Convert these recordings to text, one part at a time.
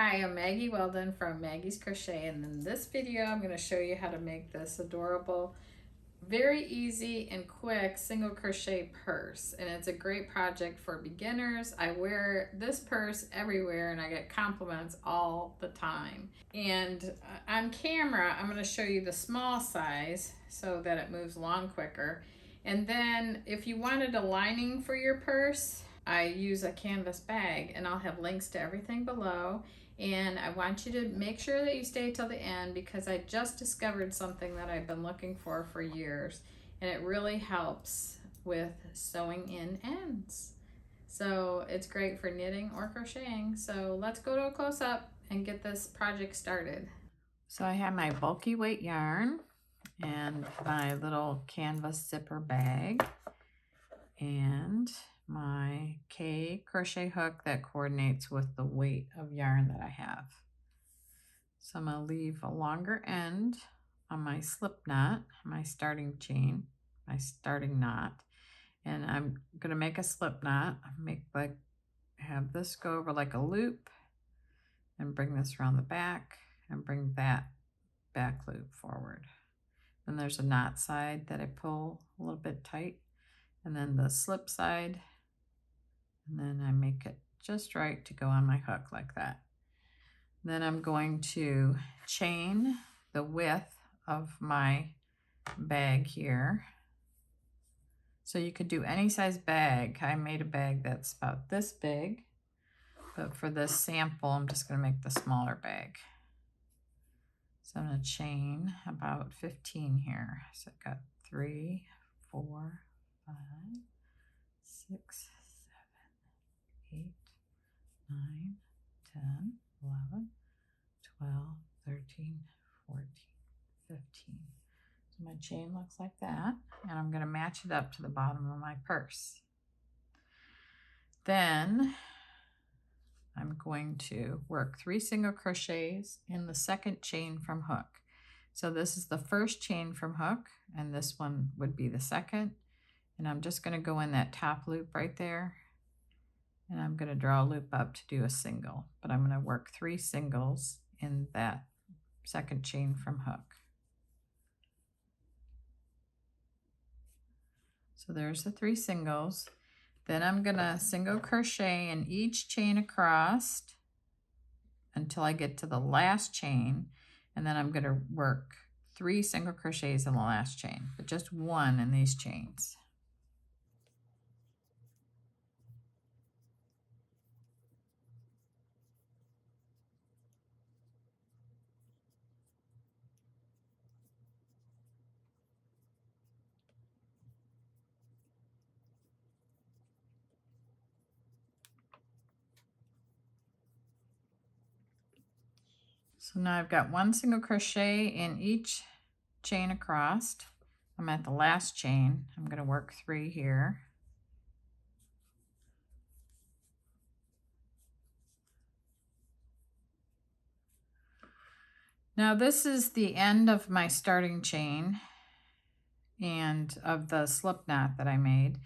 Hi, I'm Maggie Weldon from Maggie's Crochet, and in this video I'm going to show you how to make this adorable, very easy and quick single crochet purse. And it's a great project for beginners. I wear this purse everywhere and I get compliments all the time. And on camera I'm going to show you the small size so that it moves along quicker. And then if you wanted a lining for your purse, I use a canvas bag, and I'll have links to everything below. And I want you to make sure that you stay till the end because I just discovered something that I've been looking for years, and it really helps with sewing in ends. So it's great for knitting or crocheting. So let's go to a close-up and get this project started. So I have my bulky weight yarn and my little canvas zipper bag and my K crochet hook that coordinates with the weight of yarn that I have. So I'm going to leave a longer end on my slip knot, my starting chain, my starting knot, and I'm going to make a slip knot, have this go over like a loop and bring this around the back and bring that back loop forward. Then there's a knot side that I pull a little bit tight, and then the slip side, and then I make it just right to go on my hook like that. Then I'm going to chain the width of my bag here. So you could do any size bag. I made a bag that's about this big, but for this sample, I'm just going to make the smaller bag. So I'm going to chain about 15 here. So I've got 3, 4, 5, 6, 7, 8, 9, 10, 11, 12, 13, 14, 15. So my chain looks like that, and I'm going to match it up to the bottom of my purse. Then I'm going to work 3 single crochets in the second chain from hook. So this is the first chain from hook, and this one would be the second. And I'm just going to go in that top loop right there, and I'm going to draw a loop up to do a single. But I'm going to work 3 singles in that second chain from hook. So there's the 3 singles. Then I'm going to single crochet in each chain across until I get to the last chain, and then I'm going to work 3 single crochets in the last chain, but just 1 in these chains. So now I've got 1 single crochet in each chain across. I'm at the last chain. I'm going to work 3 here. Now this is the end of my starting chain and of the slip knot that I made.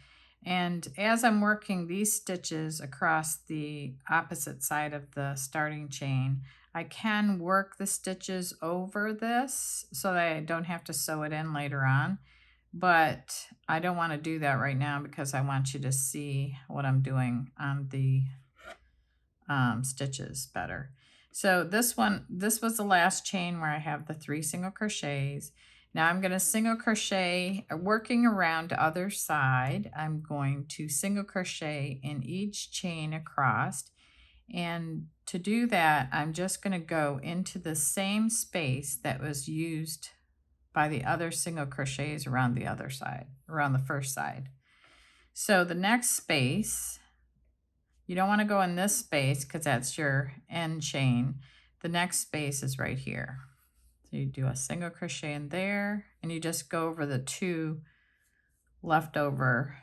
And as I'm working these stitches across the opposite side of the starting chain, I can work the stitches over this so that I don't have to sew it in later on. But I don't want to do that right now because I want you to see what I'm doing on the stitches better. So this was the last chain where I have the 3 single crochets. Now I'm going to single crochet, working around the other side. I'm going to single crochet in each chain across. And to do that, I'm just going to go into the same space that was used by the other single crochets around the other side, around the first side. So the next space, you don't want to go in this space because that's your end chain. The next space is right here. So you do a single crochet in there, and you just go over the 2 leftover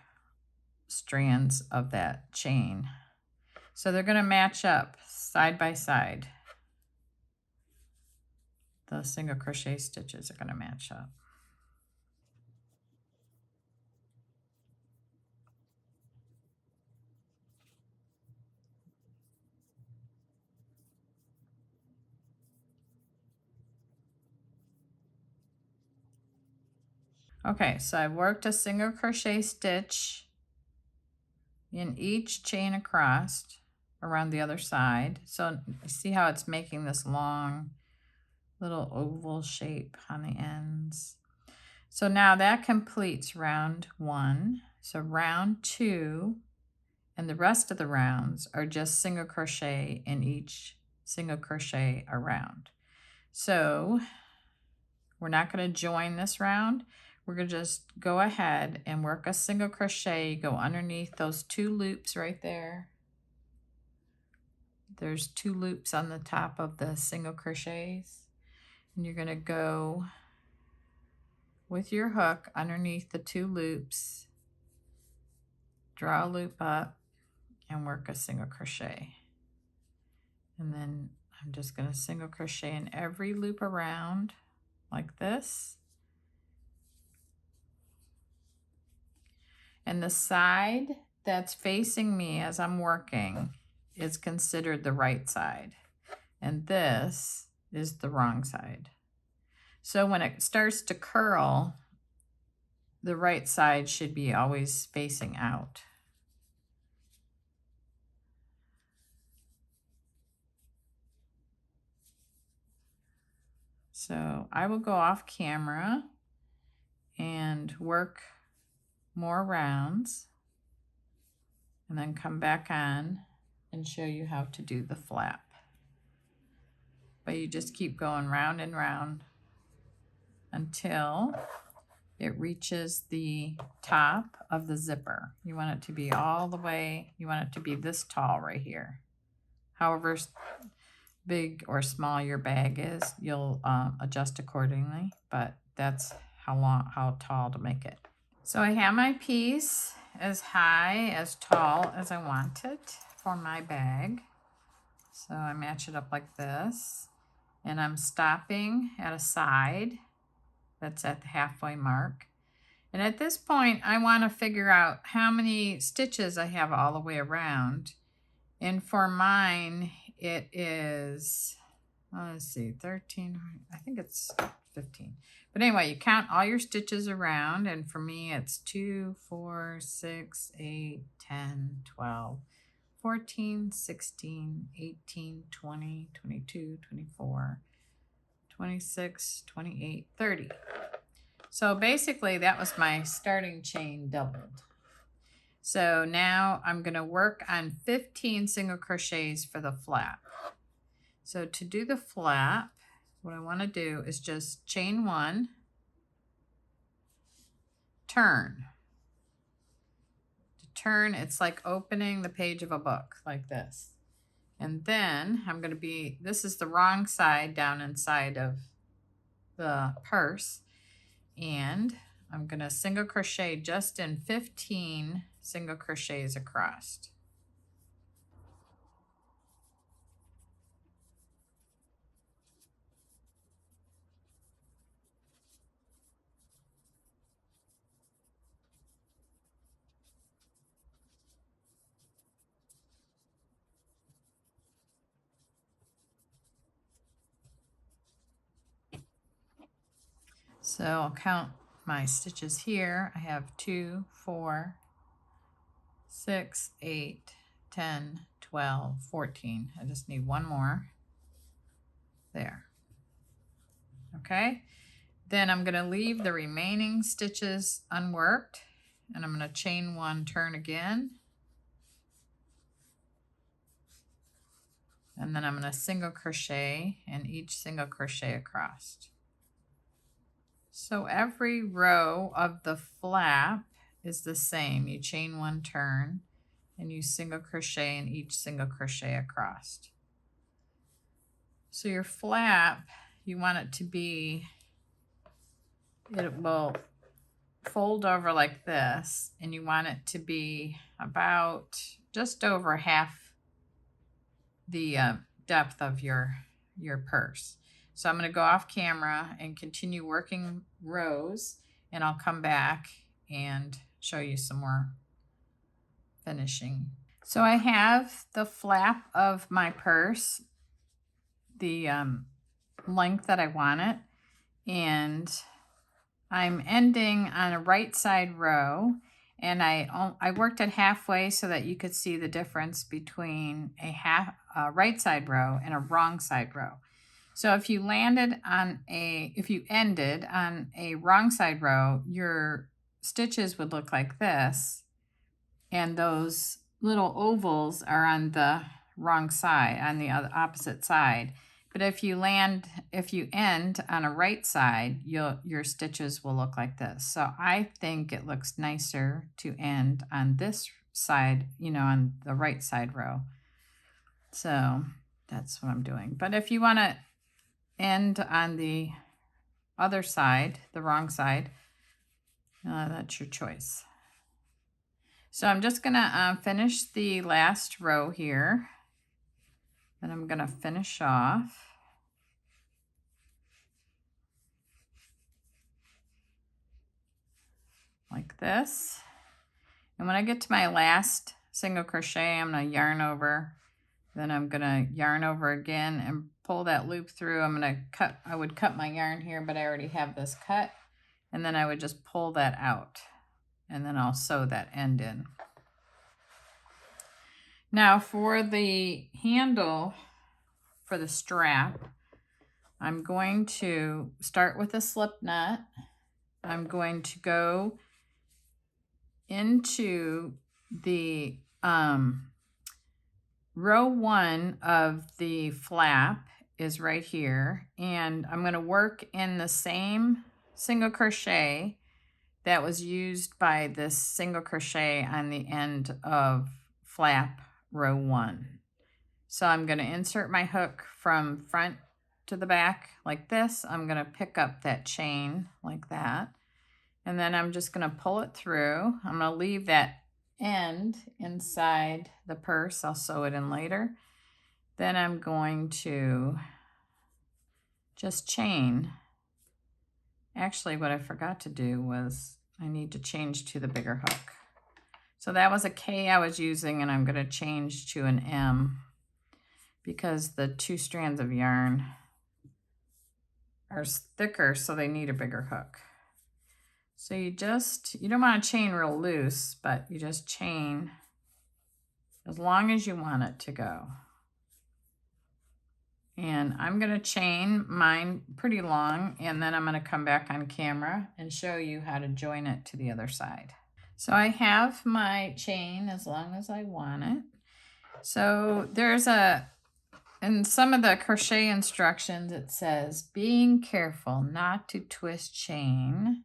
strands of that chain. So they're going to match up side by side. The single crochet stitches are going to match up. Okay, so I've worked a single crochet stitch in each chain across around the other side. So see how it's making this long little oval shape on the ends. So now that completes round 1. So round 2 and the rest of the rounds are just single crochet in each single crochet around. So we're not going to join this round. We're going to just go ahead and work a single crochet, go underneath those 2 loops right there. There's 2 loops on the top of the single crochets, and you're going to go with your hook underneath the 2 loops, draw a loop up, and work a single crochet. And then I'm just going to single crochet in every loop around like this. And the side that's facing me as I'm working is considered the right side. And this is the wrong side. So when it starts to curl, the right side should be always facing out. So I will go off camera and work more rounds and then come back on and show you how to do the flap. But you just keep going round and round until it reaches the top of the zipper. You want it to be all the way, you want it to be this tall right here. However big or small your bag is, you'll adjust accordingly, but that's how tall to make it. So I have my piece as high, as tall as I want it for my bag. So I match it up like this, and I'm stopping at a side that's at the halfway mark. And at this point, I want to figure out how many stitches I have all the way around. And for mine, it is, let's see, 13, I think it's 15. But anyway, you count all your stitches around, and for me, it's 2, 4, 6, 8, 10, 12, 14, 16, 18, 20, 22, 24, 26, 28, 30. So basically that was my starting chain doubled. So now I'm going to work on 15 single crochets for the flap. So to do the flap, what I want to do is just chain 1, turn. To turn, it's like opening the page of a book like this. And then I'm going to be, this is the wrong side down inside of the purse. And I'm going to single crochet just in 15 single crochets across. So I'll count my stitches here. I have 2, 4, 6, 8, 10, 12, 14. I just need one more. There. Okay. Then I'm going to leave the remaining stitches unworked, and I'm going to chain 1, turn again. And then I'm going to single crochet in each single crochet across. So every row of the flap is the same. You chain 1, turn, and you single crochet in each single crochet across. So your flap, you want it to be, it will fold over like this, and you want it to be about just over half the depth of your purse. So I'm going to go off camera and continue working rows, and I'll come back and show you some more finishing. So I have the flap of my purse, the length that I want it, and I'm ending on a right side row, and I worked it halfway so that you could see the difference between a right side row and a wrong side row. So if you ended on a wrong side row, your stitches would look like this, and those little ovals are on the wrong side, on the opposite side. But if you end on a right side, your stitches will look like this. So I think it looks nicer to end on this side, on the right side row. So that's what I'm doing. But if you want to end on the other side, the wrong side, that's your choice. So I'm just gonna finish the last row here. Then I'm gonna finish off. Like this. And when I get to my last single crochet, I'm gonna yarn over. Then I'm gonna yarn over again and pull that loop through. I would cut my yarn here, but I already have this cut. And then I would just pull that out. And then I'll sew that end in. Now for the handle for the strap, I'm going to start with a slip knot. I'm going to go into the row 1 of the flap is right here, and I'm going to work in the same single crochet that was used by this single crochet on the end of flap row 1. So I'm going to insert my hook from front to the back like this. I'm going to pick up that chain like that. And then I'm just going to pull it through. I'm going to leave that end inside the purse. I'll sew it in later. Then I'm going to just chain. Actually, what I forgot to do was I need to change to the bigger hook. So that was a K I was using, and I'm going to change to an M because the 2 strands of yarn are thicker, so they need a bigger hook. So you don't want to chain real loose, but you just chain as long as you want it to go. And I'm going to chain mine pretty long, and then I'm going to come back on camera and show you how to join it to the other side. So I have my chain as long as I want it. So in some of the crochet instructions, it says, being careful not to twist chain,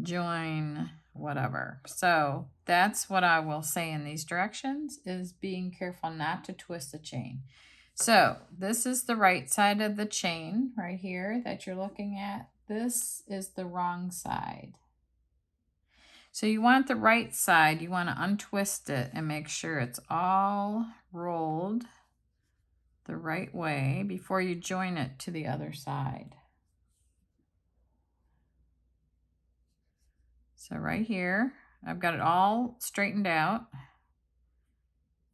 join whatever. So that's what I will say in these directions, is being careful not to twist the chain. So this is the right side of the chain right here that you're looking at. This is the wrong side. So you want the right side, you want to untwist it and make sure it's all rolled the right way before you join it to the other side. So right here, I've got it all straightened out,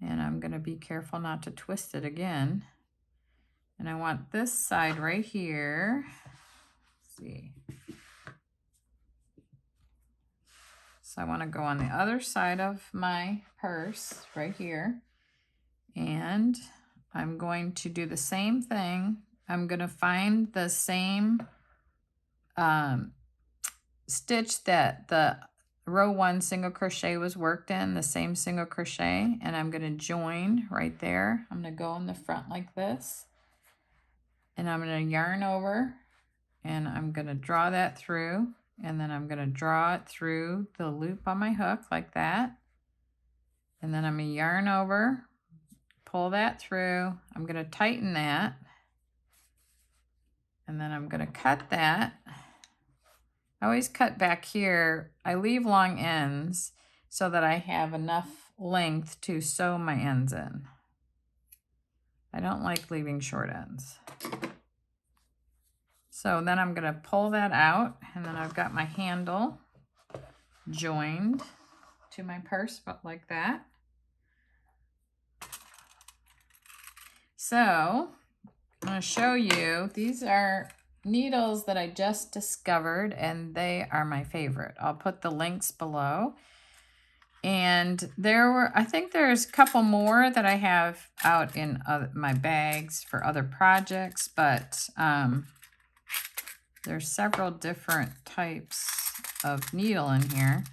and I'm going to be careful not to twist it again. And I want this side right here. Let's see. So I want to go on the other side of my purse right here, and I'm going to do the same thing. I'm going to find the same stitch that the row 1 single crochet was worked in, the same single crochet, and I'm going to join right there. I'm going to go in the front like this, and I'm going to yarn over, and I'm going to draw that through, and then I'm going to draw it through the loop on my hook like that, and then I'm going to yarn over, pull that through. I'm going to tighten that, and then I'm going to cut that. I always cut back here. I leave long ends so that I have enough length to sew my ends in. I don't like leaving short ends. So then I'm going to pull that out, and then I've got my handle joined to my purse, but like that. So I'm going to show you, these are needles that I just discovered, and they are my favorite. I'll put the links below. And I think there's a couple more that I have out in my bags for other projects, but there's several different types of needle in here.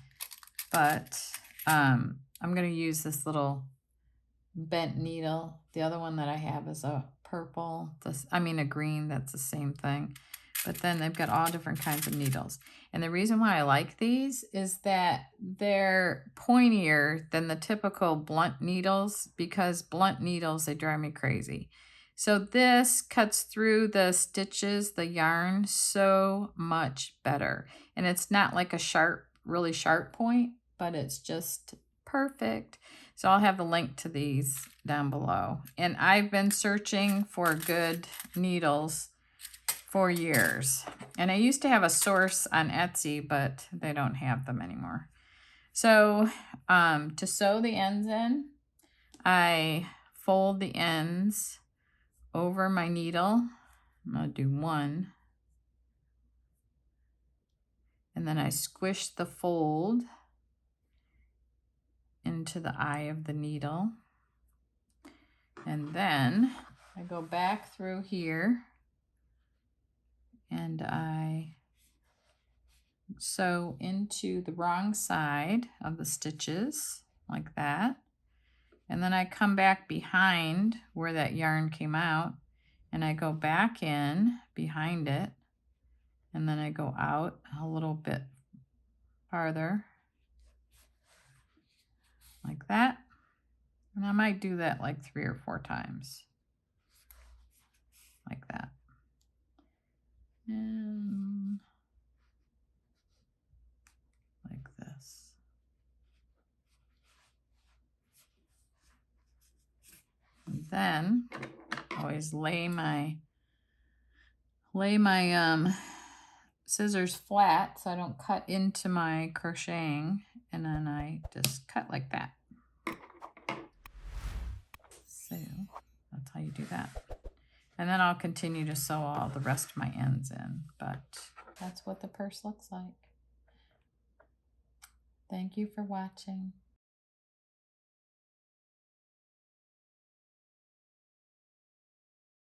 But I'm going to use this little bent needle. The other one that I have is a purple, a green, that's the same thing. But then they've got all different kinds of needles. And the reason why I like these is that they're pointier than the typical blunt needles, because blunt needles, they drive me crazy. So this cuts through the stitches, the yarn, so much better. And it's not like a sharp, really sharp point, but it's just perfect. So I'll have the link to these down below. And I've been searching for good needles for years. And I used to have a source on Etsy, but they don't have them anymore. So to sew the ends in, I fold the ends over my needle. I'm going to do one. And then I squish the fold into the eye of the needle. And then I go back through here and I sew into the wrong side of the stitches like that. And then I come back behind where that yarn came out and I go back in behind it. And then I go out a little bit farther like that. And I might do that like 3 or 4 times like that. And like this. And then always lay my scissors flat so I don't cut into my crocheting, and then I just cut like that. So that's how you do that. And then I'll continue to sew all the rest of my ends in, but that's what the purse looks like. Thank you for watching.